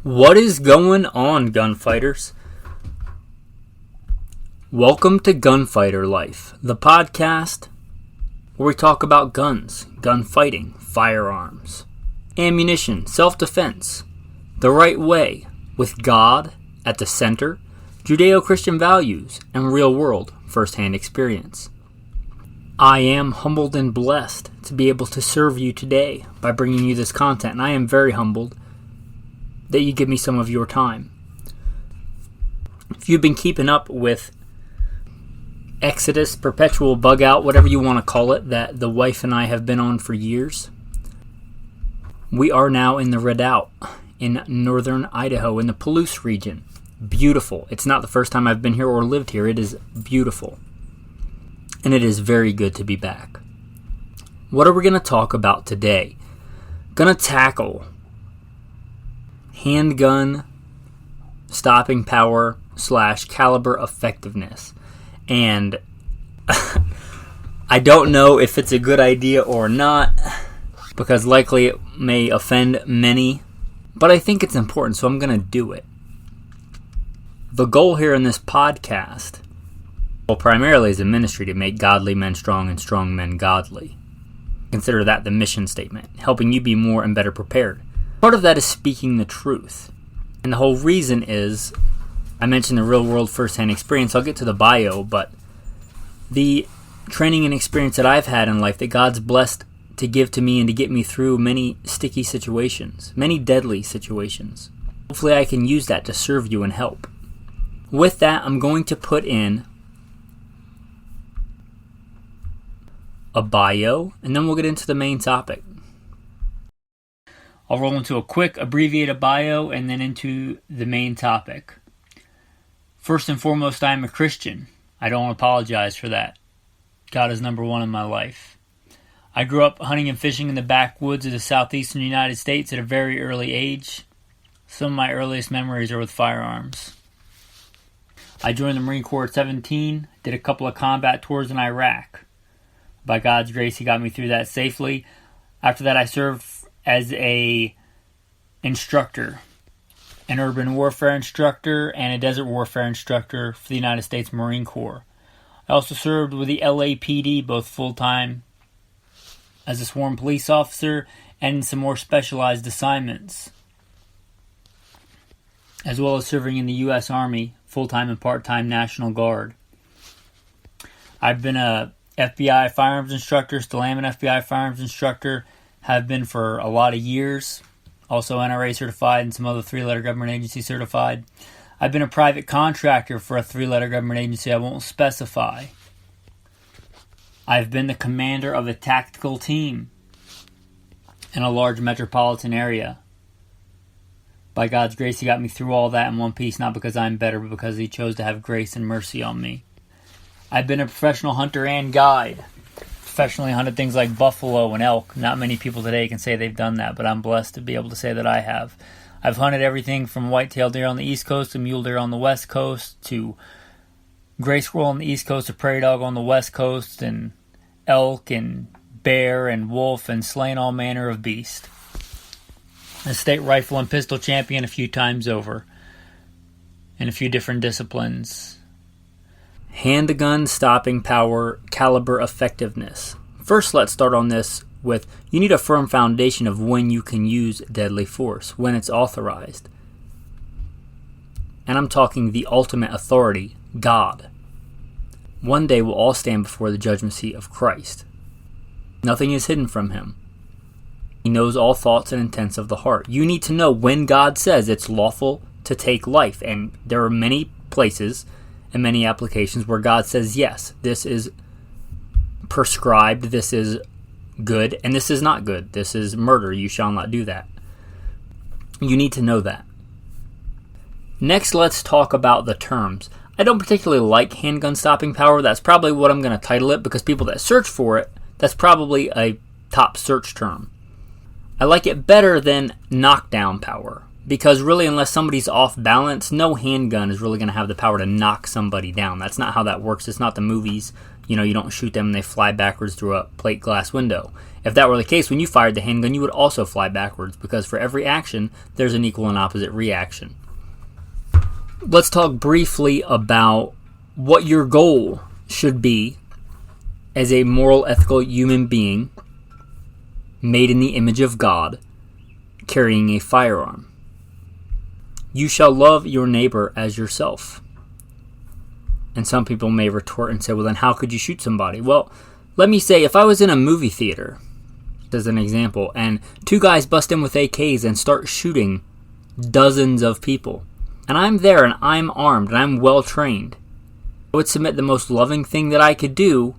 What is going on, gunfighters? Welcome to Gunfighter Life, the podcast where we talk about guns, gunfighting, firearms, ammunition, self-defense, the right way, with God at the center, Judeo-Christian values, and real-world first-hand experience. I am humbled and blessed to be able to serve you today by bringing you this content, and I am very humbled that you give me some of your time. If you've been keeping up with Exodus, Perpetual Bug Out, whatever you want to call it, that the wife and I have been on for years, we are now in the Redoubt in northern Idaho in the Palouse region. Beautiful. It's not the first time I've been here or lived here. It is beautiful. And it is very good to be back. What are we going to talk about today? Going to tackle handgun stopping power / caliber effectiveness. And I don't know if it's a good idea or not, because likely it may offend many, but I think it's important, so I'm going to do it. The goal here in this podcast, well, primarily is a ministry to make godly men strong and strong men godly. Consider that the mission statement, helping you be more and better prepared. Part of that is speaking the truth. And the whole reason is, I mentioned the real world first-hand experience. I'll get to the bio, but the training and experience that I've had in life that God's blessed to give to me and to get me through many sticky situations, many deadly situations. Hopefully I can use that to serve you and help. With that, I'm going to put in a bio, and then we'll get into the main topic. I'll roll into a quick abbreviated bio and then into the main topic. First and foremost, I am a Christian. I don't apologize for that. God is number one in my life. I grew up hunting and fishing in the backwoods of the southeastern United States at a very early age. Some of my earliest memories are with firearms. I joined the Marine Corps at 17, did a couple of combat tours in Iraq. By God's grace, He got me through that safely. After that, I served as a instructor, an urban warfare instructor and a desert warfare instructor for the United States Marine Corps. I also served with the LAPD, both full-time as a sworn police officer and in some more specialized assignments, as well as serving in the U.S. Army, full-time and part-time National Guard. I've been a FBI firearms instructor, still am an FBI firearms instructor, have been for a lot of years, also NRA certified and some other 3-letter government agency certified. I've been a private contractor for a 3-letter government agency I won't specify. I've been the commander of a tactical team in a large metropolitan area. By God's grace, He got me through all that in one piece, not because I'm better, but because He chose to have grace and mercy on me. I've been a professional hunter and guide. Professionally hunted things like buffalo and elk. Not many people today can say they've done that, but I'm blessed to be able to say that I have. I've hunted everything from white-tailed deer on the East Coast to mule deer on the West Coast to gray squirrel on the East Coast to prairie dog on the West Coast and elk and bear and wolf and slain all manner of beast. A state rifle and pistol champion a few times over in a few different disciplines. Handgun stopping power, caliber effectiveness. First, let's start on this with you need a firm foundation of when you can use deadly force, when it's authorized. And I'm talking the ultimate authority, God. One day we'll all stand before the judgment seat of Christ. Nothing is hidden from Him. He knows all thoughts and intents of the heart. You need to know when God says it's lawful to take life, and there are many places and many applications where God says, yes, this is prescribed, this is good, and this is not good. This is murder. You shall not do that. You need to know that. Next, let's talk about the terms. I don't particularly like handgun stopping power. That's probably what I'm going to title it, because people that search for it, that's probably a top search term. I like it better than knockdown power. Because really, unless somebody's off balance, no handgun is really going to have the power to knock somebody down. That's not how that works. It's not the movies. You don't shoot them and they fly backwards through a plate glass window. If that were the case, when you fired the handgun, you would also fly backwards, because for every action, there's an equal and opposite reaction. Let's talk briefly about what your goal should be as a moral, ethical human being made in the image of God, carrying a firearm. You shall love your neighbor as yourself. And some people may retort and say, well, then how could you shoot somebody? Well, let me say, if I was in a movie theater, as an example, and two guys bust in with AKs and start shooting dozens of people, and I'm there and I'm armed and I'm well trained, I would submit the most loving thing that I could do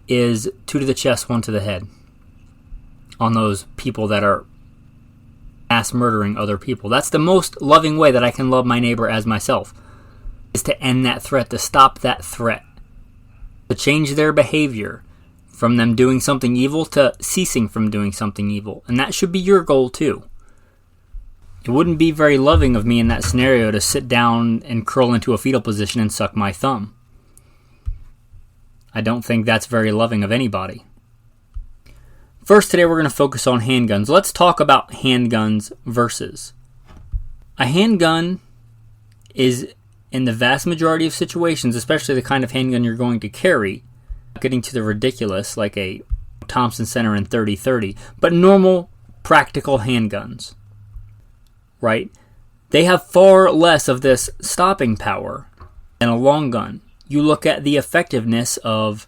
is 2 to the chest, 1 to the head on those people that are mass murdering other people. That's the most loving way that I can love my neighbor as myself, is to end that threat, to stop that threat, to change their behavior from them doing something evil to ceasing from doing something evil. And that should be your goal too. It wouldn't be very loving of me in that scenario to sit down and curl into a fetal position and suck my thumb. I don't think that's very loving of anybody. First, today we're going to focus on handguns. Let's talk about handguns versus. A handgun is, in the vast majority of situations, especially the kind of handgun you're going to carry, getting to the ridiculous, like a Thompson Center in 30-30, but normal, practical handguns, right? They have far less of this stopping power than a long gun. You look at the effectiveness of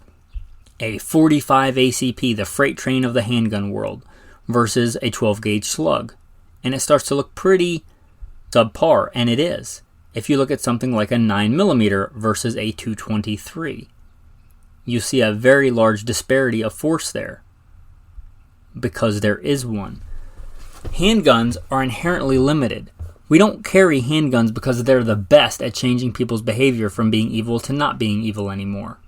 a 45 ACP, the freight train of the handgun world, versus a 12-gauge slug, and it starts to look pretty subpar, and it is. If you look at something like a 9mm versus a 223, you see a very large disparity of force there, because there is one. Handguns are inherently limited. We don't carry handguns because they're the best at changing people's behavior from being evil to not being evil anymore.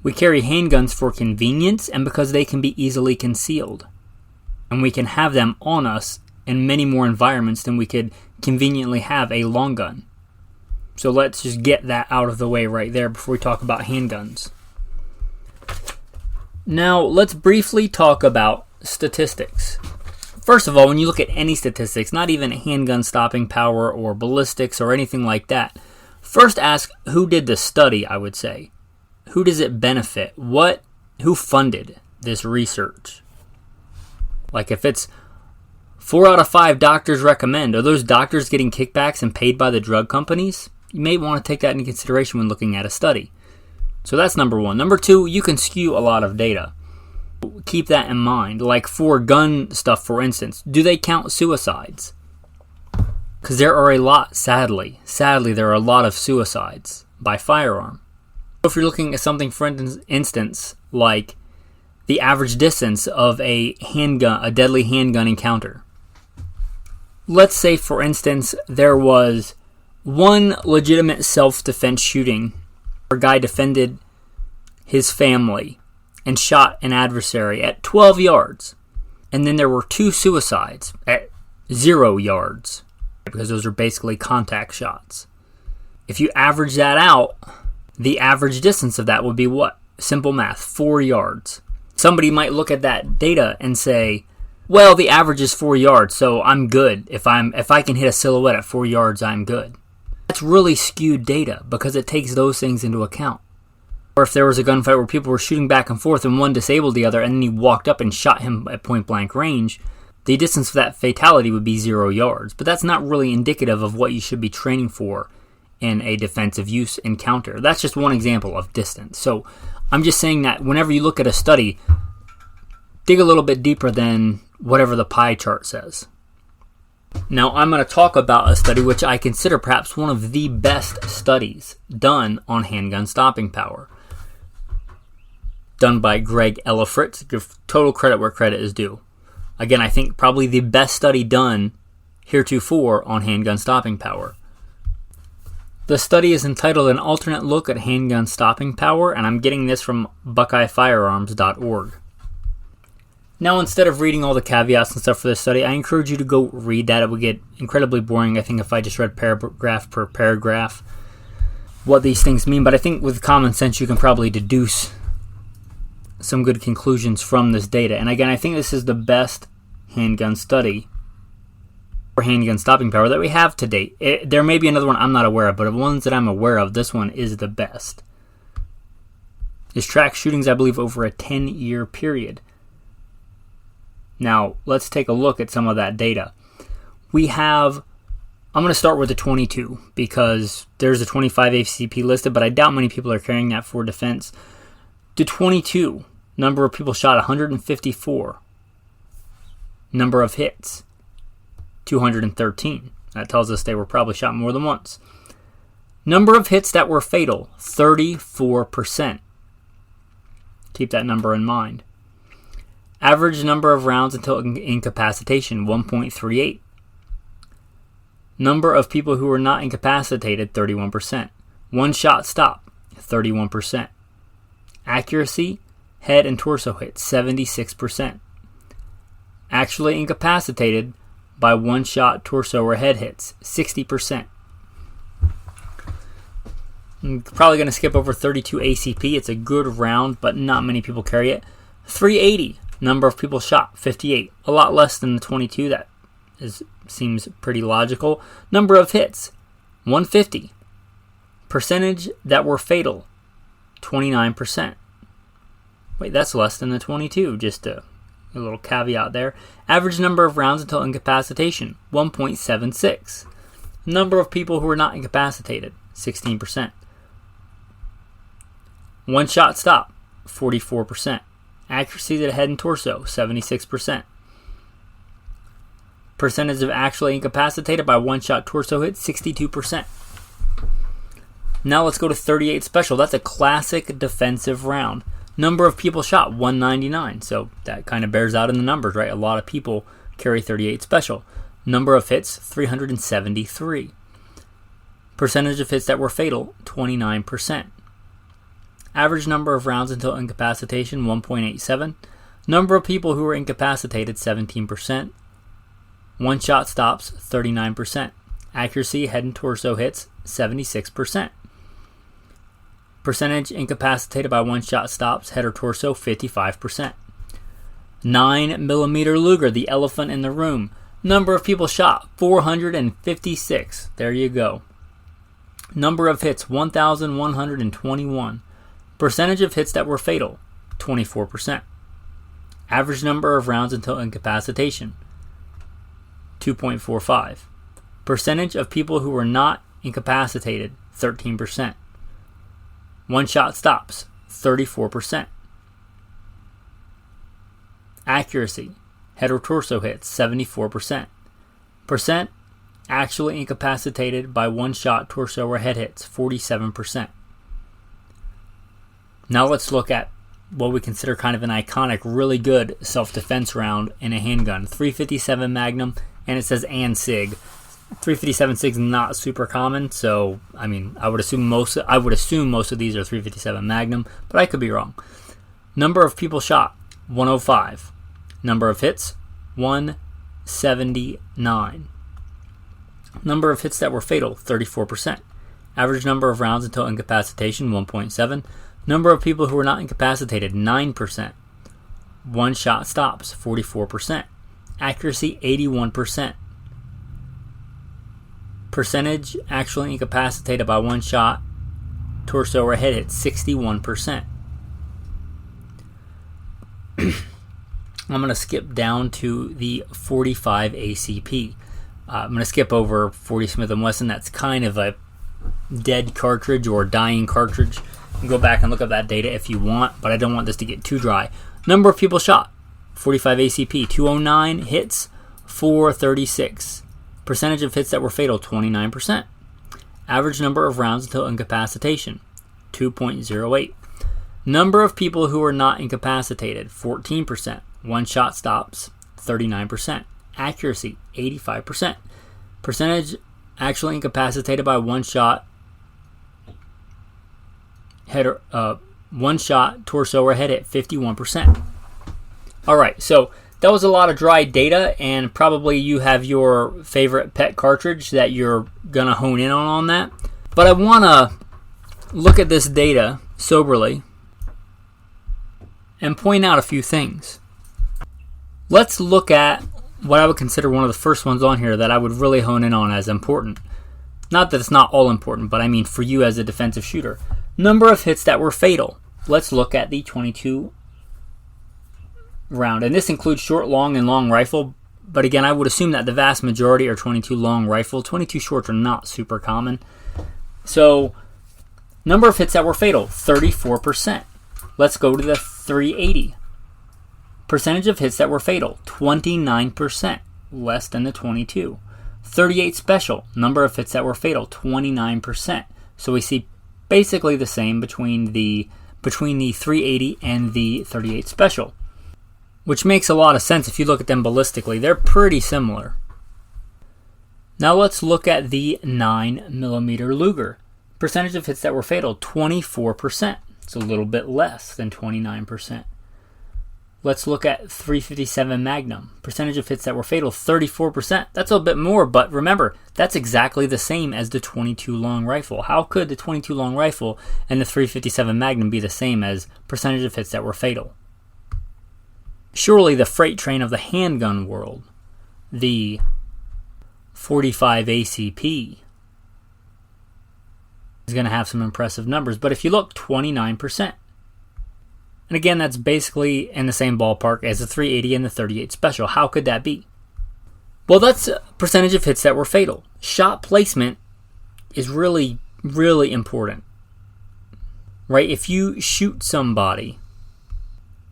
We carry handguns for convenience and because they can be easily concealed. And we can have them on us in many more environments than we could conveniently have a long gun. So let's just get that out of the way right there before we talk about handguns. Now, let's briefly talk about statistics. First of all, when you look at any statistics, not even handgun stopping power or ballistics or anything like that, first ask who did the study, I would say. Who does it benefit? Who funded this research? Like if it's 4 out of 5 doctors recommend, are those doctors getting kickbacks and paid by the drug companies? You may want to take that into consideration when looking at a study. So that's number one. Number two, you can skew a lot of data. Keep that in mind. Like for gun stuff, for instance, do they count suicides? Because there are a lot, sadly, there are a lot of suicides by firearm. If you're looking at something, for instance, like the average distance of a handgun, a deadly handgun encounter. Let's say, for instance, there was one legitimate self-defense shooting where a guy defended his family and shot an adversary at 12 yards. And then there were 2 suicides at 0 yards, because those are basically contact shots. If you average that out, the average distance of that would be what? Simple math, 4 yards. Somebody might look at that data and say, well, the average is 4 yards, so I'm good. If I can hit a silhouette at 4 yards, I'm good. That's really skewed data because it takes those things into account. Or if there was a gunfight where people were shooting back and forth and one disabled the other and then he walked up and shot him at point blank range, the distance for that fatality would be 0 yards. But that's not really indicative of what you should be training for in a defensive use encounter. That's just one example of distance. So I'm just saying that whenever you look at a study, dig a little bit deeper than whatever the pie chart says. Now I'm going to talk about a study which I consider perhaps one of the best studies done on handgun stopping power. Done by Greg Ellifritz. Give total credit where credit is due. Again, I think probably the best study done heretofore on handgun stopping power. The study is entitled An Alternate Look at Handgun Stopping Power, and I'm getting this from BuckeyeFirearms.org. Now, instead of reading all the caveats and stuff for this study, I encourage you to go read that. It would get incredibly boring, I think, if I just read paragraph per paragraph what these things mean. But I think with common sense, you can probably deduce some good conclusions from this data. And again, I think this is the best handgun study for handgun stopping power that we have to date. There may be another one I'm not aware of, but of the ones that I'm aware of, this one is the best. It tracks shootings, I believe, over a 10-year period. Now, let's take a look at some of that data. I'm going to start with the 22 because there's a 25 ACP listed, but I doubt many people are carrying that for defense. The 22, number of people shot 154. Number of hits, 213. That tells us they were probably shot more than once. Number of hits that were fatal, 34%. Keep that number in mind. Average number of rounds until incapacitation, 1.38. Number of people who were not incapacitated, 31%. One shot stop, 31%. Accuracy, head and torso hit, 76%. Actually incapacitated by one shot torso or head hits, 60%. I'm probably going to skip over 32 ACP. It's a good round, but not many people carry it. 380, number of people shot, 58. A lot less than the 22. That seems pretty logical. Number of hits, 150. Percentage that were fatal, 29%. Wait, that's less than the 22. Just a little caveat there. Average number of rounds until incapacitation, 1.76. Number of people who were not incapacitated, 16%. One shot stop, 44%. Accuracy to the head and torso, 76%. Percentage of actually incapacitated by one shot torso hit, 62%. Now let's go to 38 special. That's a classic defensive round. Number of people shot, 199. So that kind of bears out in the numbers, right? A lot of people carry 38 special. Number of hits, 373. Percentage of hits that were fatal, 29%. Average number of rounds until incapacitation, 1.87. Number of people who were incapacitated, 17%. One shot stops, 39%. Accuracy, head and torso hits, 76%. Percentage incapacitated by one shot stops, head or torso, 55%. 9mm Luger, the elephant in the room. Number of people shot, 456. There you go. Number of hits, 1,121. Percentage of hits that were fatal, 24%. Average number of rounds until incapacitation, 2.45. Percentage of people who were not incapacitated, 13%. One shot stops, 34%. Accuracy, head or torso hits, 74%. Percent actually incapacitated by one shot torso or head hits, 47%. Now let's look at what we consider kind of an iconic, really good self-defense round in a handgun. 357 Magnum, and it says and SIG. 357 SIG is not super common, so I mean, I would assume most of these are 357 Magnum, but I could be wrong. Number of people shot, 105. Number of hits, 179. Number of hits that were fatal, 34%. Average number of rounds until incapacitation, 1.7. Number of people who were not incapacitated, 9%. One shot stops, 44%. Accuracy, 81%. Percentage actually incapacitated by one shot, torso or head hit, 61%. I'm going to skip down to the 45 ACP. I'm going to skip over 40 Smith & Wesson. That's kind of a dead cartridge or dying cartridge. You can go back and look at that data if you want, but I don't want this to get too dry. Number of people shot, 45 ACP, 209 hits, 436. Percentage of hits that were fatal, 29%. Average number of rounds until incapacitation, 2.08. Number of people who were not incapacitated, 14%. One shot stops, 39%. Accuracy, 85%. Percentage actually incapacitated by one shot, one shot, torso or head hit, 51%. All right, so that was a lot of dry data, and probably you have your favorite pet cartridge that you're going to hone in on that. But I want to look at this data soberly and point out a few things. Let's look at what I would consider one of the first ones on here that I would really hone in on as important. Not that it's not all important, but I mean for you as a defensive shooter. Number of hits that were fatal. Let's look at the .22 round. And this includes short, long, and long rifle. But again, I would assume that the vast majority are .22 long rifle. .22 shorts are not super common. So, number of hits that were fatal, 34%. Let's go to the .380. Percentage of hits that were fatal, 29%, less than the .22. .38 special, number of hits that were fatal, 29%. So we see basically the same between the .380 and the .38 special, which makes a lot of sense if you look at them ballistically. They're pretty similar. Now let's look at the 9mm Luger. Percentage of hits that were fatal, 24%. It's a little bit less than 29%. Let's look at .357 Magnum. Percentage of hits that were fatal, 34%. That's a bit more, but remember, that's exactly the same as the .22 long rifle. How could the .22 long rifle and the .357 Magnum be the same as percentage of hits that were fatal? Surely the freight train of the handgun world, the .45 ACP, is going to have some impressive numbers. But if you look, 29%. And again, that's basically in the same ballpark as the .380 and the .38 special. How could that be? Well, that's a percentage of hits that were fatal. Shot placement is really, really important. Right? If you shoot somebody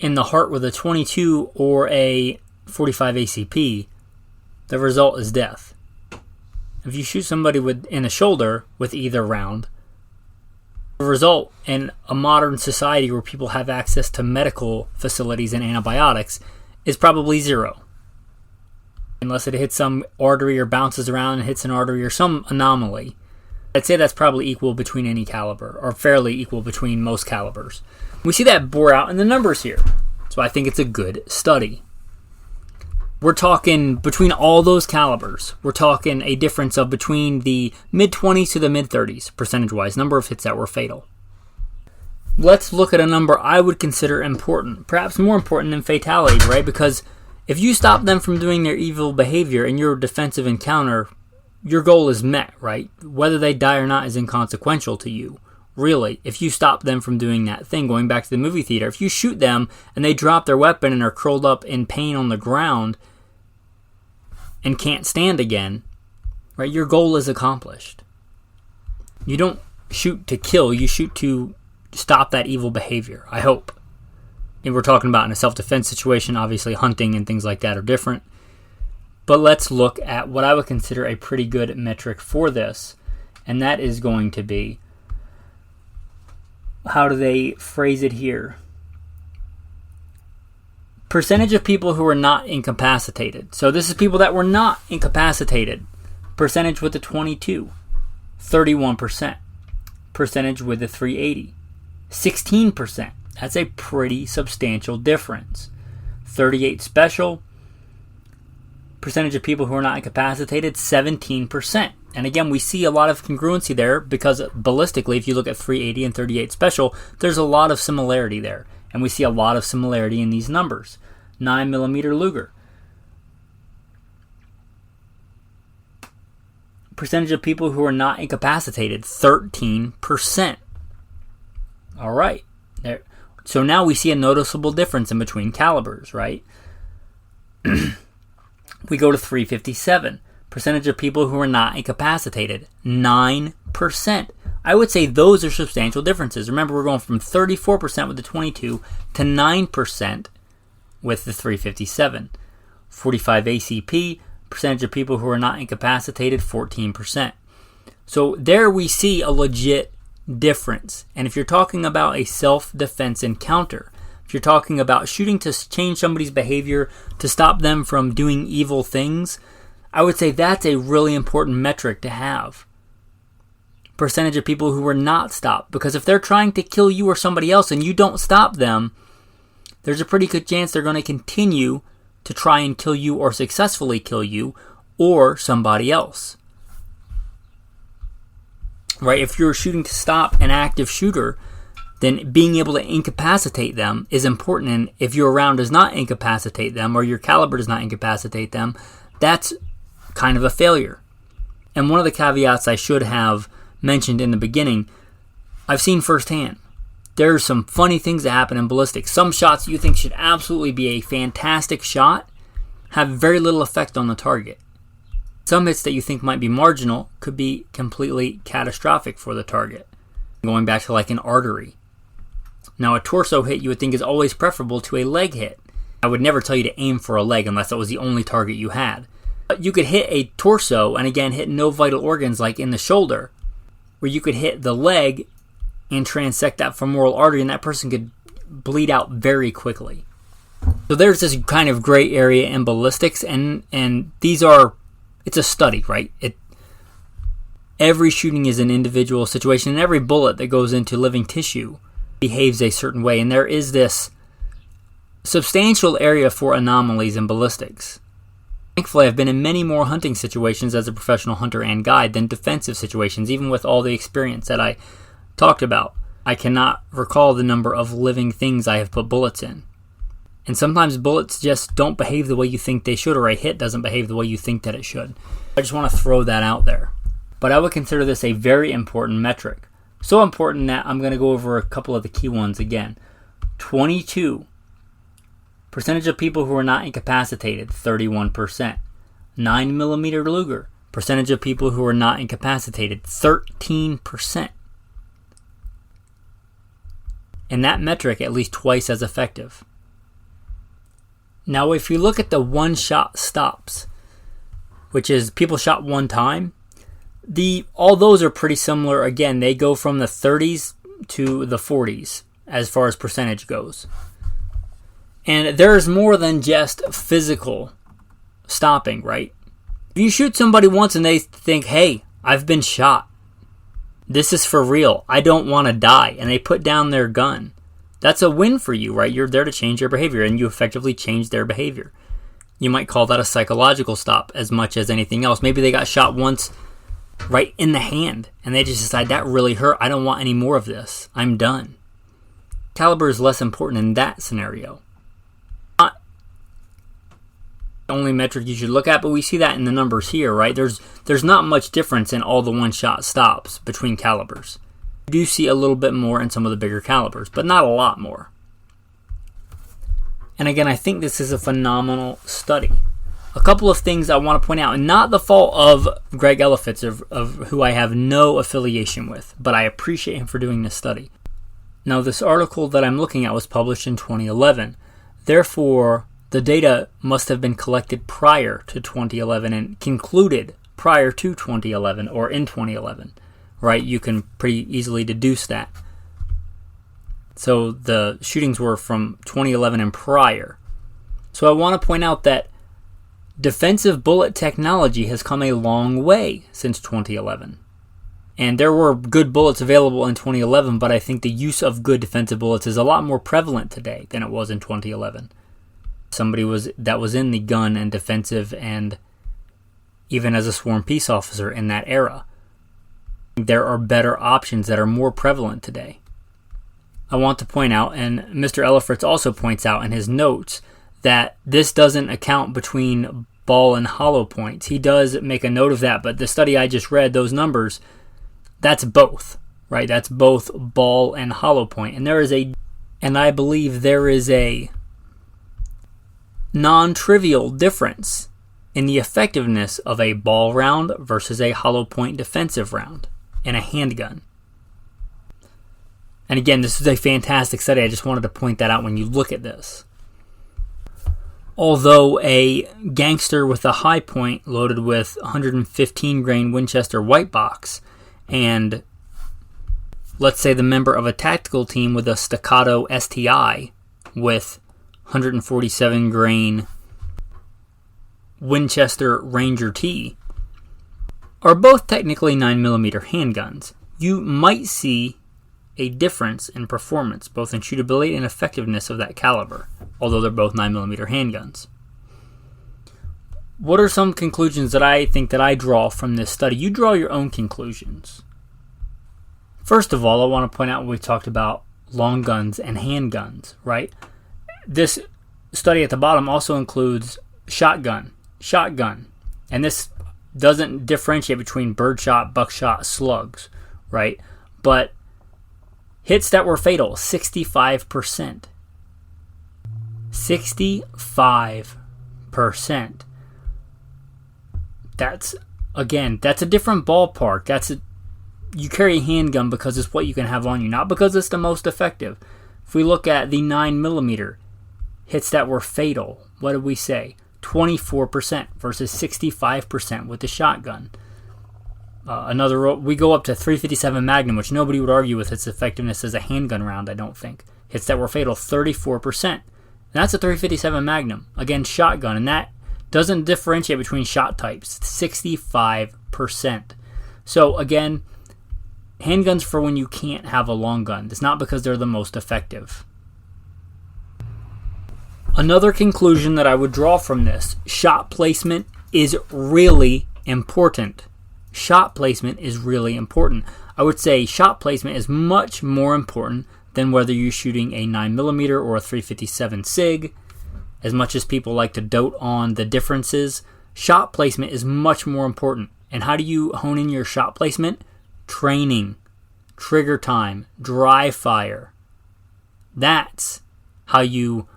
in the heart with a .22 or a .45 ACP, the result is death. If you shoot somebody in the shoulder with either round, the result in a modern society where people have access to medical facilities and antibiotics is probably zero. Unless it hits some artery or bounces around and hits an artery or some anomaly. I'd say that's probably equal between any caliber, or fairly equal between most calibers. We see that bore out in the numbers here. So I think it's a good study. We're talking between all those calibers, we're talking a difference of between the mid-20s to the mid-30s, percentage-wise, number of hits that were fatal. Let's look at a number I would consider important, perhaps more important than fatality, right? Because if you stop them from doing their evil behavior in your defensive encounter, your goal is met, right? Whether they die or not is inconsequential to you. Really, if you stop them from doing that thing, going back to the movie theater, if you shoot them and they drop their weapon and are curled up in pain on the ground and can't stand again, right, your goal is accomplished. You don't shoot to kill, you shoot to stop that evil behavior, I hope. And we're talking about in a self-defense situation, obviously hunting and things like that are different. But let's look at what I would consider a pretty good metric for this, and that is going to be, how do they phrase it here? Percentage of people who are not incapacitated. So this is people that were not incapacitated. Percentage with the .22, 31%. Percentage with the .380, 16%. That's a pretty substantial difference. .38 special. Percentage of people who are not incapacitated, 17%. And again, we see a lot of congruency there because ballistically, if you look at .380 and .38 special, there's a lot of similarity there. And we see a lot of similarity in these numbers. 9mm Luger. Percentage of people who are not incapacitated, 13%. All right. There. So now we see a noticeable difference in between calibers, right? We go to .357. Percentage of people who are not incapacitated, 9%. I would say those are substantial differences. Remember, we're going from 34% with the .22 to 9% with the .357. .45 ACP, percentage of people who are not incapacitated, 14%. So there we see a legit difference. And if you're talking about a self-defense encounter, if you're talking about shooting to change somebody's behavior, to stop them from doing evil things, I would say that's a really important metric to have. Percentage of people who were not stopped. Because if they're trying to kill you or somebody else and you don't stop them, there's a pretty good chance they're going to continue to try and kill you or successfully kill you or somebody else. Right? If you're shooting to stop an active shooter, then being able to incapacitate them is important. And if your round does not incapacitate them, or your caliber does not incapacitate them, that's kind of a failure. And one of the caveats I should have mentioned in the beginning, I've seen firsthand. There's some funny things that happen in ballistics. Some shots you think should absolutely be a fantastic shot have very little effect on the target. Some hits that you think might be marginal could be completely catastrophic for the target. Going back to like an artery. Now, a torso hit you would think is always preferable to a leg hit. I would never tell you to aim for a leg unless that was the only target you had. But you could hit a torso and again hit no vital organs like in the shoulder, where you could hit the leg and transect that femoral artery and that person could bleed out very quickly. So there's this kind of gray area in ballistics, and these are, it's a study, right? Every shooting is an individual situation, and every bullet that goes into living tissue behaves a certain way, and there is this substantial area for anomalies in ballistics. Thankfully, I've been in many more hunting situations as a professional hunter and guide than defensive situations, even with all the experience that I talked about. I cannot recall the number of living things I have put bullets in. And sometimes bullets just don't behave the way you think they should, or a hit doesn't behave the way you think that it should. I just want to throw that out there. But I would consider this a very important metric. So important that I'm going to go over a couple of the key ones again. 22% of people who are not incapacitated, 31%. 9mm Luger, percentage of people who are not incapacitated, 13%. And that metric at least twice as effective. Now, if you look at the one-shot stops, which is people shot one time, all those are pretty similar. Again, they go from the 30s to the 40s as far as percentage goes. And there's more than just physical stopping, right? If you shoot somebody once and they think, hey, I've been shot. This is for real. I don't want to die. And they put down their gun. That's a win for you, right? You're there to change their behavior, and you effectively change their behavior. You might call that a psychological stop as much as anything else. Maybe they got shot once right in the hand, and they just decide, that really hurt. I don't want any more of this. I'm done. Caliber is less important in that scenario. Not the only metric you should look at, but we see that in the numbers here, right? There's not much difference in all the one-shot stops between calibers. You do see a little bit more in some of the bigger calibers, but not a lot more. And again, I think this is a phenomenal study. A couple of things I want to point out, and not the fault of Greg Elefitz, of who I have no affiliation with, but I appreciate him for doing this study. Now, this article that I'm looking at was published in 2011. Therefore, the data must have been collected prior to 2011 and concluded prior to 2011 or in 2011, right? You can pretty easily deduce that. So the shootings were from 2011 and prior. So I want to point out that defensive bullet technology has come a long way since 2011. And there were good bullets available in 2011, but I think the use of good defensive bullets is a lot more prevalent today than it was in 2011. Somebody that was in the gun and defensive and even as a sworn peace officer in that era. There are better options that are more prevalent today. I want to point out, and Mr. Elefitz also points out in his notes, that this doesn't account between ball and hollow points. He does make a note of that, but the study I just read, those numbers, that's both, right? That's both ball and hollow point. And I believe there is a non-trivial difference in the effectiveness of a ball round versus a hollow point defensive round in a handgun. And again, this is a fantastic study. I just wanted to point that out when you look at this. Although a gangster with a high point loaded with 115 grain Winchester white box, and let's say the member of a tactical team with a staccato STI with 147 grain Winchester Ranger T, are both technically 9mm handguns, you might see a difference in performance, both in shootability and effectiveness of that caliber, although they're both 9mm handguns. What are some conclusions that I think that I draw from this study? You draw your own conclusions. First of all, I want to point out what we talked about long guns and handguns, right? This study at the bottom also includes shotgun, and this doesn't differentiate between birdshot, buckshot, slugs, right? But hits that were fatal, 65%. 65%. That's a different ballpark. You carry a handgun because it's what you can have on you, not because it's the most effective. If we look at the 9mm hits that were fatal, what did we say? 24% versus 65% with the shotgun. We go up to 357 Magnum, which nobody would argue with its effectiveness as a handgun round, I don't think. Hits that were fatal, 34%. And that's a 357 Magnum. Again, shotgun, and that doesn't differentiate between shot types. 65%. So again, handguns for when you can't have a long gun. It's not because they're the most effective. Another conclusion that I would draw from this, shot placement is really important. Shot placement is really important. I would say shot placement is much more important than whether you're shooting a 9mm or a 357 SIG. As much as people like to dote on the differences, shot placement is much more important. And how do you hone in your shot placement? Training, trigger time, dry fire. That's how you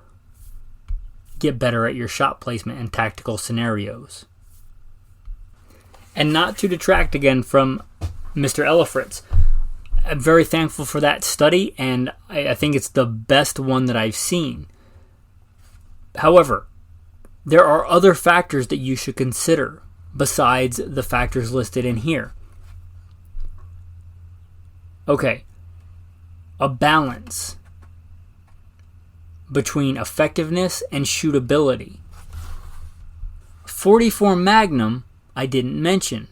get better at your shot placement in tactical scenarios. And not to detract again from Mr. Elefritz, I'm very thankful for that study, and I think it's the best one that I've seen. However, there are other factors that you should consider besides the factors listed in here. Okay, a balance between effectiveness and shootability. 44 Magnum, I didn't mention.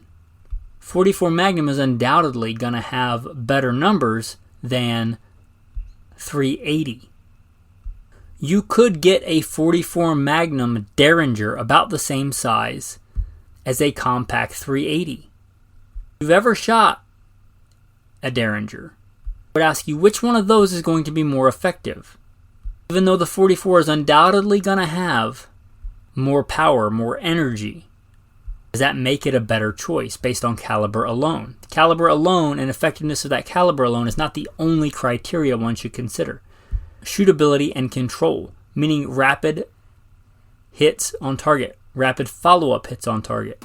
44 Magnum is undoubtedly going to have better numbers than 380. You could get a 44 Magnum Derringer about the same size as a compact 380. If you've ever shot a Derringer, I would ask you which one of those is going to be more effective. Even though the 44 is undoubtedly going to have more power, more energy, does that make it a better choice based on caliber alone? Caliber alone and effectiveness of that caliber alone is not the only criteria one should consider. Shootability and control, meaning rapid hits on target, rapid follow-up hits on target.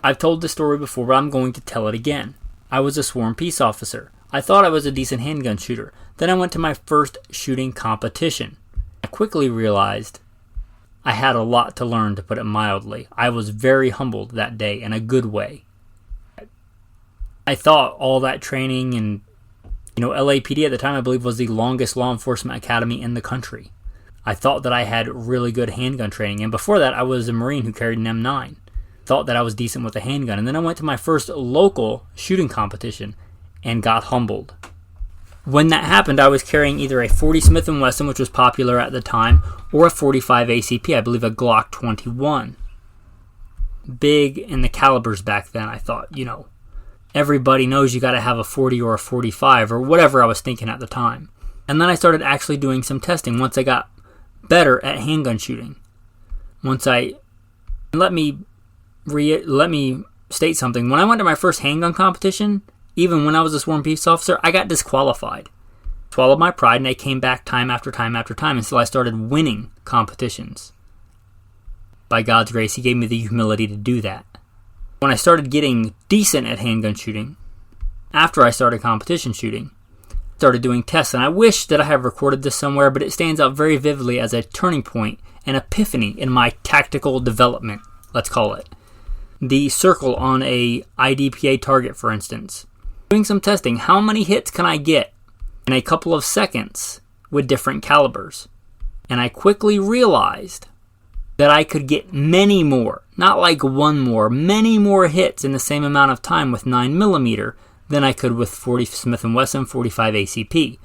I've told this story before, but I'm going to tell it again. I was a sworn peace officer. I thought I was a decent handgun shooter. Then I went to my first shooting competition. I quickly realized I had a lot to learn, to put it mildly. I was very humbled that day in a good way. I thought all that training and, LAPD at the time I believe was the longest law enforcement academy in the country. I thought that I had really good handgun training, and before that I was a Marine who carried an M9. Thought that I was decent with a handgun, and then I went to my first local shooting competition and got humbled. When that happened, I was carrying either a 40 Smith & Wesson, which was popular at the time, or a 45 ACP, I believe a Glock 21. Big in the calibers back then, I thought, everybody knows you got to have a 40 or a 45 or whatever I was thinking at the time. And then I started actually doing some testing once I got better at handgun shooting. Let me state something. When I went to my first handgun competition, even when I was a sworn peace officer, I got disqualified. Swallowed my pride, and I came back time after time after time until I started winning competitions. By God's grace, He gave me the humility to do that. When I started getting decent at handgun shooting, after I started competition shooting, I started doing tests, and I wish that I have recorded this somewhere, but it stands out very vividly as a turning point, an epiphany in my tactical development, let's call it. The circle on a IDPA target, for instance. Doing some testing, how many hits can I get in a couple of seconds with different calibers? And I quickly realized that I could get many more, not like one more, many more hits in the same amount of time with 9mm than I could with 40 Smith & Wesson 45 ACP.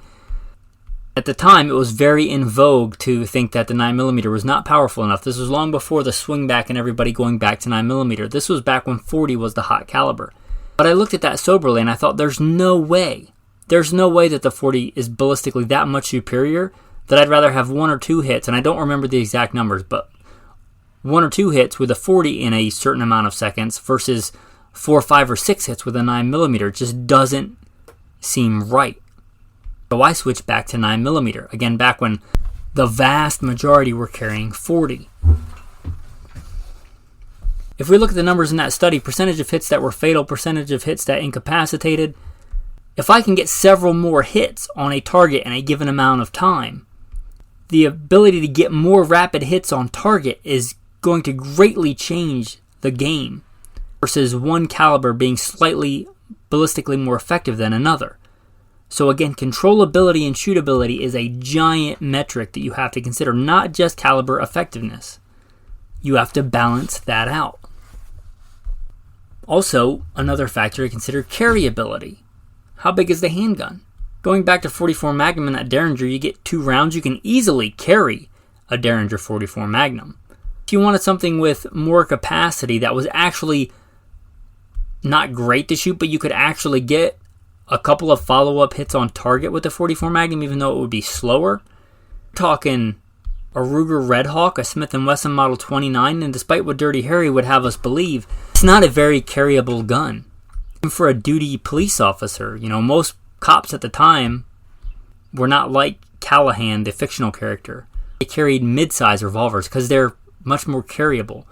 At the time, it was very in vogue to think that the 9mm was not powerful enough. This was long before the swing back and everybody going back to 9mm. This was back when 40 was the hot caliber. But I looked at that soberly and I thought, there's no way there's no way that the 40 is ballistically that much superior that I'd rather have 1 or 2 hits, and I don't remember the exact numbers, but 1 or 2 hits with a 40 in a certain amount of seconds versus 4, 5, or 6 hits with a 9mm just doesn't seem right. So I switched back to 9mm, again back when the vast majority were carrying 40. If we look at the numbers in that study, percentage of hits that were fatal, percentage of hits that incapacitated, if I can get several more hits on a target in a given amount of time, the ability to get more rapid hits on target is going to greatly change the game versus one caliber being slightly ballistically more effective than another. So again, controllability and shootability is a giant metric that you have to consider, not just caliber effectiveness. You have to balance that out. Also, another factor to consider, carryability. How big is the handgun? Going back to 44 Magnum and that Derringer, you get 2 rounds. You can easily carry a Derringer 44 Magnum. If you wanted something with more capacity that was actually not great to shoot, but you could actually get a couple of follow-up hits on target with the 44 Magnum, even though it would be slower, talking a Ruger Red Hawk, a Smith & Wesson Model 29, and despite what Dirty Harry would have us believe, it's not a very carryable gun. And for a duty police officer, most cops at the time were not like Callahan, the fictional character. They carried mid-size revolvers because they're much more carryable.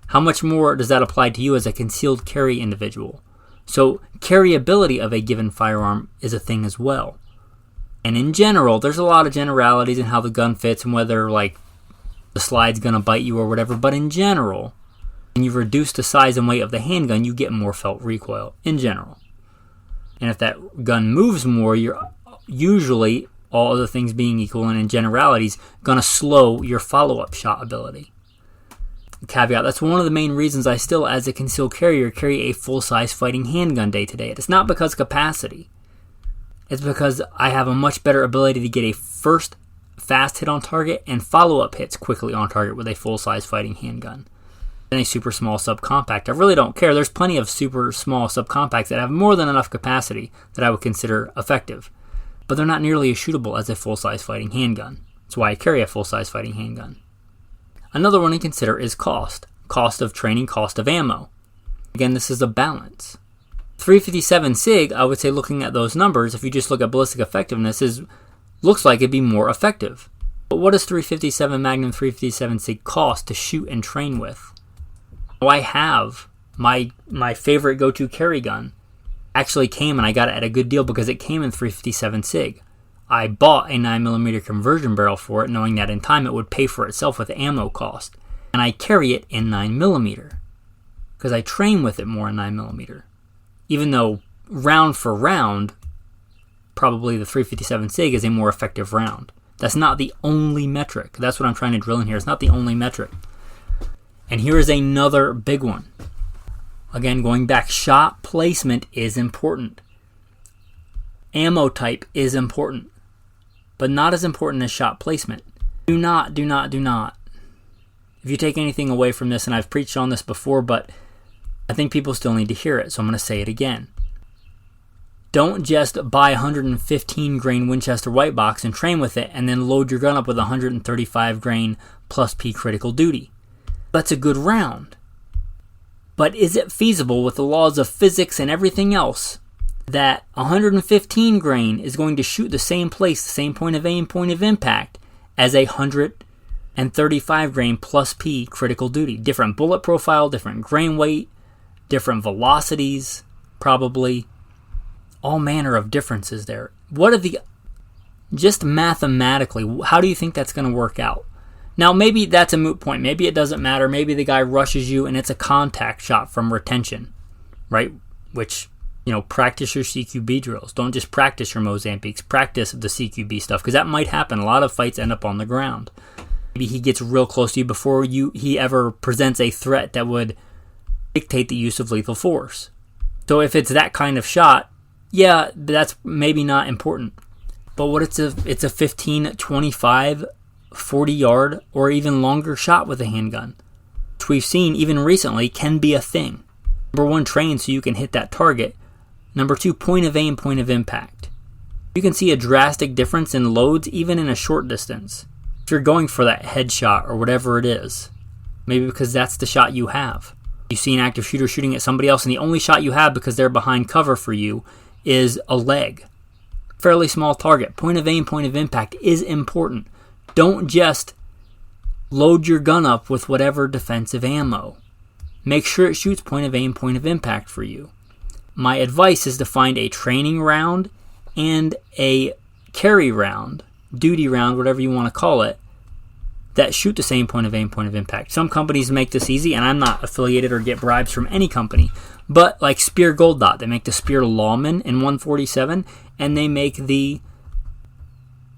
How much more does that apply to you as a concealed carry individual? So carryability of a given firearm is a thing as well. And in general, there's a lot of generalities in how the gun fits and whether the slide's going to bite you or whatever. But in general, when you reduce the size and weight of the handgun, you get more felt recoil in general. And if that gun moves more, you're usually, all other things being equal and in generalities, going to slow your follow-up shot ability. Caveat, that's one of the main reasons I still, as a concealed carrier, carry a full-size fighting handgun day to day. It's not because capacity. It's because I have a much better ability to get a first fast hit on target and follow-up hits quickly on target with a full-size fighting handgun than a super small subcompact. I really don't care. There's plenty of super small subcompacts that have more than enough capacity that I would consider effective, but they're not nearly as shootable as a full-size fighting handgun. That's why I carry a full-size fighting handgun. Another one to consider is cost. Cost of training, cost of ammo. Again, this is a balance. 357 SIG, I would say looking at those numbers, if you just look at ballistic effectiveness, looks like it'd be more effective. But what does 357 Magnum 357 SIG cost to shoot and train with? Well, I have my favorite go-to carry gun. Actually came, and I got it at a good deal because it came in 357 SIG. I bought a 9mm conversion barrel for it, knowing that in time it would pay for itself with ammo cost. And I carry it in 9mm because I train with it more in 9mm. Even though round for round, probably the 357 SIG is a more effective round. That's not the only metric. That's what I'm trying to drill in here. It's not the only metric. And here is another big one. Again, going back, shot placement is important. Ammo type is important, but not as important as shot placement. Do not. If you take anything away from this, and I've preached on this before, but I think people still need to hear it, so I'm going to say it again. Don't just buy a 115 grain Winchester white box and train with it and then load your gun up with 135 grain plus P critical duty. That's a good round. But is it feasible with the laws of physics and everything else that 115 grain is going to shoot the same place, the same point of aim, point of impact as a 135 grain plus P critical duty? Different bullet profile, different grain weight, different velocities, probably. All manner of differences there. Just mathematically, how do you think that's going to work out? Now, maybe that's a moot point. Maybe it doesn't matter. Maybe the guy rushes you and it's a contact shot from retention, right? Which, practice your CQB drills. Don't just practice your Mozambiques. Practice the CQB stuff, because that might happen. A lot of fights end up on the ground. Maybe he gets real close to you before he ever presents a threat that would dictate the use of lethal force. So if it's that kind of shot, yeah, that's maybe not important. But what it's a 15, 25, 40-yard, or even longer shot with a handgun, which we've seen even recently can be a thing. Number one, train so you can hit that target. Number two, point of aim, point of impact. You can see a drastic difference in loads even in a short distance. If you're going for that headshot or whatever it is, maybe because that's the shot you have. You see an active shooter shooting at somebody else and the only shot you have because they're behind cover for you is a leg. Fairly small target. Point of aim, point of impact is important. Don't just load your gun up with whatever defensive ammo. Make sure it shoots point of aim, point of impact for you. My advice is to find a training round and a carry round, duty round, whatever you want to call it, that shoot the same point of aim, point of impact. Some companies make this easy, and I'm not affiliated or get bribes from any company, but like Speer Gold Dot, they make the Speer Lawman in 147, and they make the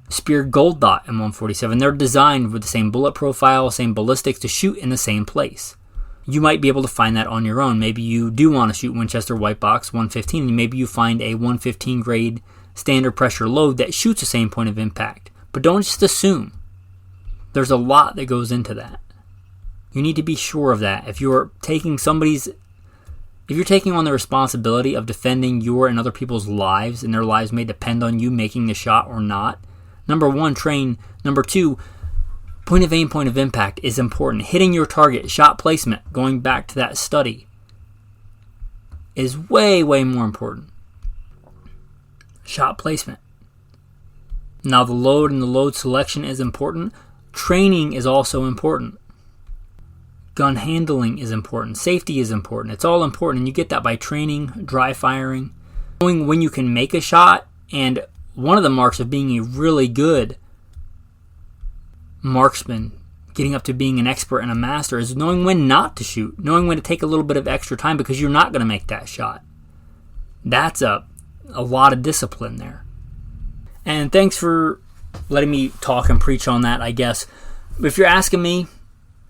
Speer Gold Dot in 147. They're designed with the same bullet profile, same ballistics to shoot in the same place. You might be able to find that on your own. Maybe you do want to shoot Winchester White Box 115, and maybe you find a 115 grade standard pressure load that shoots the same point of impact. But don't just assume. There's a lot that goes into that. You need to be sure of that. If you're taking on the responsibility of defending your and other people's lives, and their lives may depend on you making the shot or not, number one, train. Number two, point of aim, point of impact is important. Hitting your target, shot placement, going back to that study, is way, way more important. Shot placement. Now the load and the load selection is important. Training is also important. Gun handling is important. Safety is important. It's all important, and you get that by training, dry firing, knowing when you can make a shot. And one of the marks of being a really good marksman, getting up to being an expert and a master, is knowing when not to shoot, knowing when to take a little bit of extra time because you're not going to make that shot. That's a lot of discipline there. And thanks for letting me talk and preach on that, I guess. If you're asking me,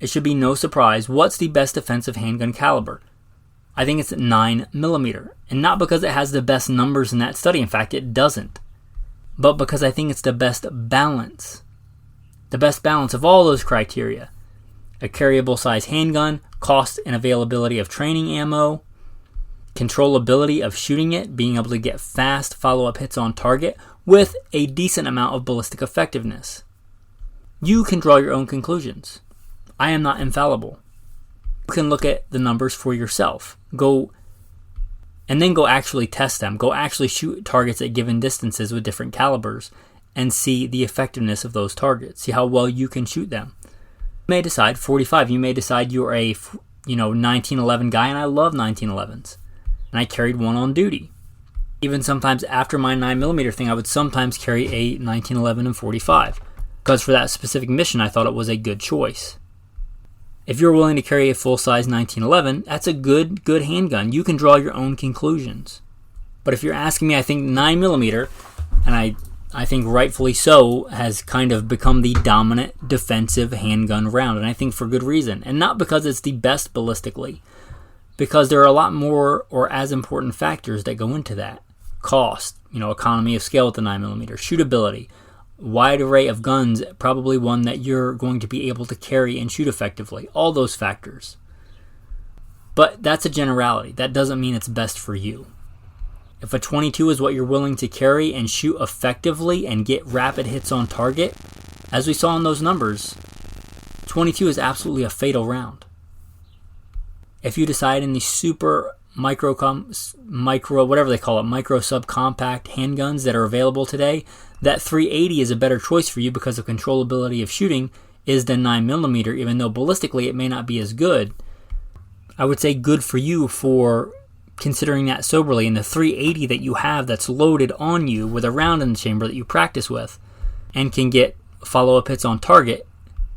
it should be no surprise, what's the best defensive handgun caliber? I think it's 9mm. And not because it has the best numbers in that study. In fact, it doesn't. But because I think it's the best balance. The best balance of all those criteria. A carryable size handgun, cost and availability of training ammo, controllability of shooting it, being able to get fast follow-up hits on target with a decent amount of ballistic effectiveness. You can draw your own conclusions. I am not infallible. You can look at the numbers for yourself. Go actually test them. Go actually shoot targets at given distances with different calibers and see the effectiveness of those targets. See how well you can shoot them. You may decide 45. You may decide you're a 1911 guy, and I love 1911s. And I carried one on duty. Even sometimes after my 9mm thing, I would sometimes carry a 1911 and 45. Because for that specific mission, I thought it was a good choice. If you're willing to carry a full-size 1911, that's a good handgun. You can draw your own conclusions. But if you're asking me, I think 9mm, and I think rightfully so, has kind of become the dominant defensive handgun round. And I think for good reason. And not because it's the best ballistically. Because there are a lot more or as important factors that go into that. Cost, economy of scale with the 9mm, shootability, wide array of guns, probably one that you're going to be able to carry and shoot effectively. All those factors. But that's a generality. That doesn't mean it's best for you. If a 22 is what you're willing to carry and shoot effectively and get rapid hits on target, as we saw in those numbers, 22 is absolutely a fatal round. If you decide in the super micro subcompact handguns that are available today, that 380 is a better choice for you because of controllability of shooting is than 9mm, even though ballistically it may not be as good. I would say good for you for considering that soberly, and the 380 that you have that's loaded on you with a round in the chamber that you practice with and can get follow-up hits on target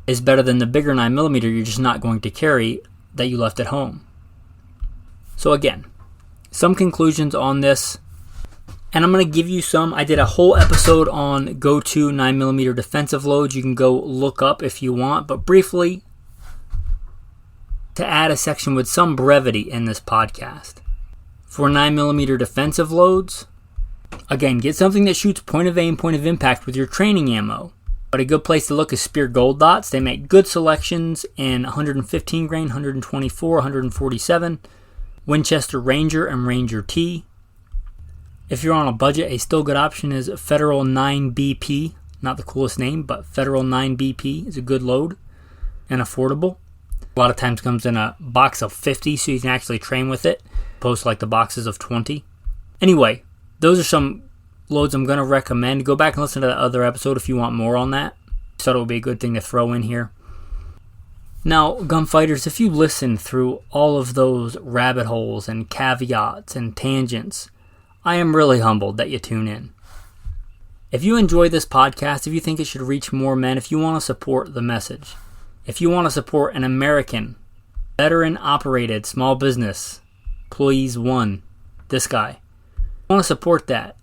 is better than the bigger 9mm you're just not going to carry that you left at home. So again, some conclusions on this, and I'm going to give you some. I did a whole episode on go-to 9mm defensive loads. You can go look up if you want, but briefly, to add a section with some brevity in this podcast. For 9mm defensive loads, again, get something that shoots point of aim, point of impact with your training ammo. But a good place to look is Speer Gold Dots. They make good selections in 115 grain, 124, 147, Winchester Ranger and Ranger T. If you're on a budget, a still good option is Federal 9BP. Not the coolest name, but Federal 9BP is a good load and affordable. A lot of times comes in a box of 50, so you can actually train with it, opposed to like the boxes of 20. Anyway, those are some loads I'm going to recommend. Go back and listen to that other episode if you want more on that. I thought it would be a good thing to throw in here. Now, gunfighters, if you listen through all of those rabbit holes and caveats and tangents, I am really humbled that you tune in. If you enjoy this podcast, if you think it should reach more men, if you want to support the message, if you want to support an American, veteran-operated small business, employees one, this guy, you want to support that.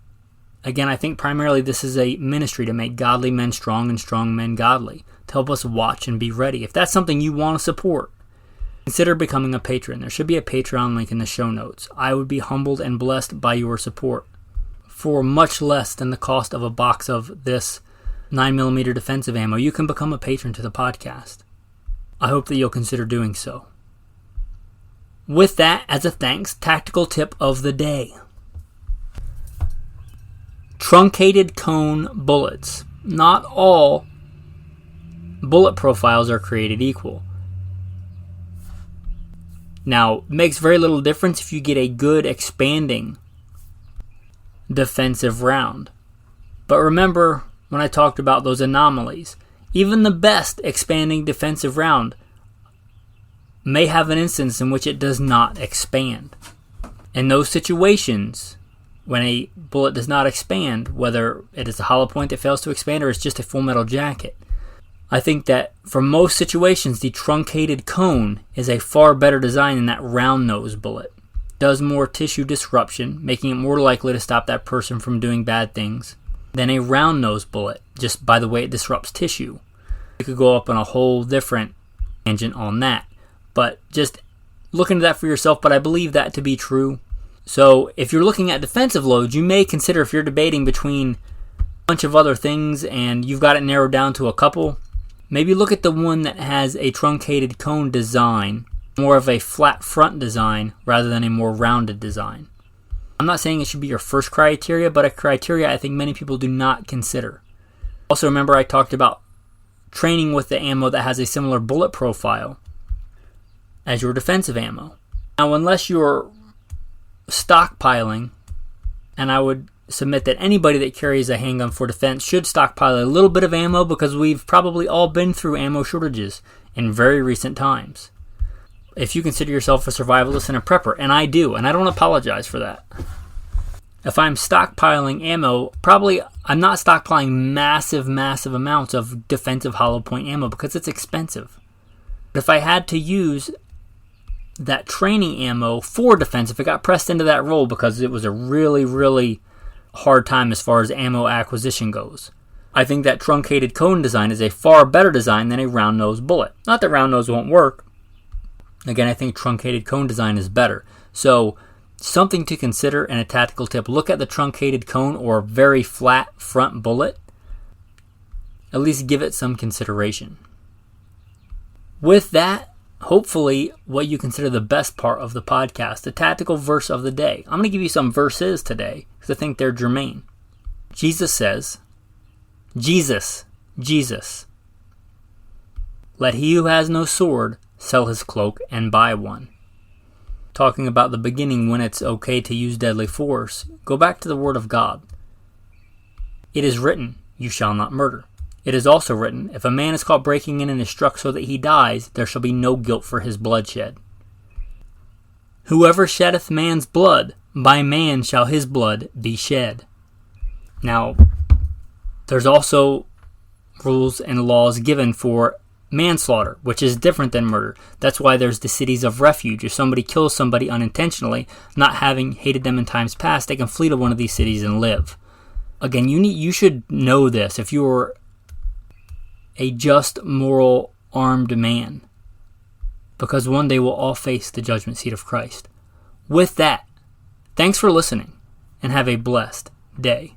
Again, I think primarily this is a ministry to make godly men strong and strong men godly, to help us watch and be ready. If that's something you want to support, consider becoming a patron. There should be a Patreon link in the show notes. I would be humbled and blessed by your support. For much less than the cost of a box of this 9mm defensive ammo, you can become a patron to the podcast. I hope that you'll consider doing so. With that, as a thanks, tactical tip of the day. Truncated cone bullets. Not all bullet profiles are created equal. Now, it makes very little difference if you get a good expanding defensive round. But remember when I talked about those anomalies, even the best expanding defensive round may have an instance in which it does not expand. In those situations, when a bullet does not expand, whether it is a hollow point that fails to expand or it's just a full metal jacket, I think that for most situations, the truncated cone is a far better design than that round nose bullet. It does more tissue disruption, making it more likely to stop that person from doing bad things than a round nose bullet, just by the way it disrupts tissue. We could go up on a whole different tangent on that, but just look into that for yourself, but I believe that to be true. So if you're looking at defensive loads, you may consider, if you're debating between a bunch of other things and you've got it narrowed down to a couple, maybe look at the one that has a truncated cone design, more of a flat front design rather than a more rounded design. I'm not saying it should be your first criteria, but a criteria I think many people do not consider. Also remember I talked about training with the ammo that has a similar bullet profile as your defensive ammo. Now unless you're stockpiling, and I would submit that anybody that carries a handgun for defense should stockpile a little bit of ammo, because we've probably all been through ammo shortages in very recent times. If you consider yourself a survivalist and a prepper, and I do, and I don't apologize for that. If I'm stockpiling ammo, probably I'm not stockpiling massive amounts of defensive hollow point ammo because it's expensive. But if I had to use that training ammo for defense, if it got pressed into that role because it was a really hard time as far as ammo acquisition goes, I think that truncated cone design is a far better design than a round nose bullet. Not that round nose won't work. Again, I think truncated cone design is better. So something to consider and a tactical tip. Look at the truncated cone or very flat front bullet. At least give it some consideration. With that, hopefully what you consider the best part of the podcast, the tactical verse of the day. I'm going to give you some verses today because I think they're germane. Jesus says, Jesus, let he who has no sword sell his cloak and buy one. Talking about the beginning when it's okay to use deadly force, go back to the Word of God. It is written, you shall not murder. It is also written, if a man is caught breaking in and is struck so that he dies, there shall be no guilt for his bloodshed. Whoever sheddeth man's blood, by man shall his blood be shed. Now, there's also rules and laws given for manslaughter, which is different than murder. That's why there's the cities of refuge. If somebody kills somebody unintentionally, not having hated them in times past, they can flee to one of these cities and live. Again, you should know this if you're a just, moral, armed man, because one day we'll all face the judgment seat of Christ. With that, thanks for listening, and have a blessed day.